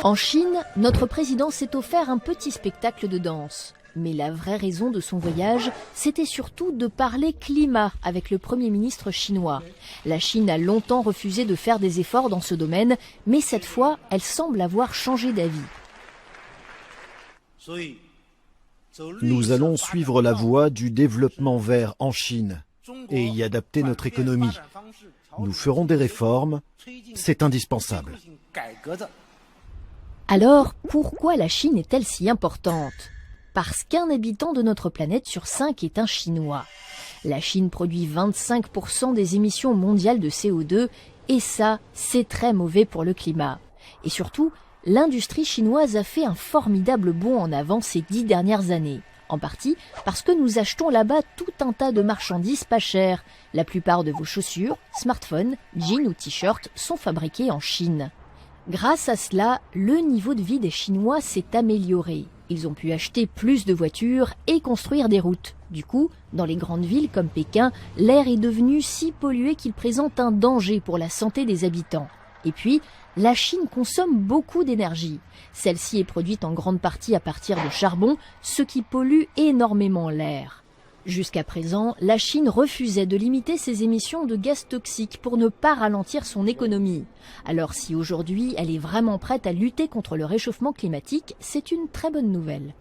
En Chine, notre président s'est offert un petit spectacle de danse. Mais la vraie raison de son voyage, c'était surtout de parler climat avec le Premier ministre chinois. La Chine a longtemps refusé de faire des efforts dans ce domaine, mais cette fois, elle semble avoir changé d'avis. Nous allons suivre la voie du développement vert en Chine et y adapter notre économie. Nous ferons des réformes, c'est indispensable. Alors, pourquoi la Chine est-elle si importante ? Parce qu'un habitant de notre planète sur 5 est un Chinois. La Chine produit 25% des émissions mondiales de CO2 et ça, c'est très mauvais pour le climat. Et surtout, l'industrie chinoise a fait un formidable bond en avant ces 10 dernières années. En partie parce que nous achetons là-bas tout un tas de marchandises pas chères. La plupart de vos chaussures, smartphones, jeans ou t-shirts sont fabriqués en Chine. Grâce à cela, le niveau de vie des Chinois s'est amélioré. Ils ont pu acheter plus de voitures et construire des routes. Du coup, dans les grandes villes comme Pékin, l'air est devenu si pollué qu'il présente un danger pour la santé des habitants. Et puis, la Chine consomme beaucoup d'énergie. Celle-ci est produite en grande partie à partir de charbon, ce qui pollue énormément l'air. Jusqu'à présent, la Chine refusait de limiter ses émissions de gaz toxiques pour ne pas ralentir son économie. Alors si aujourd'hui elle est vraiment prête à lutter contre le réchauffement climatique, c'est une très bonne nouvelle.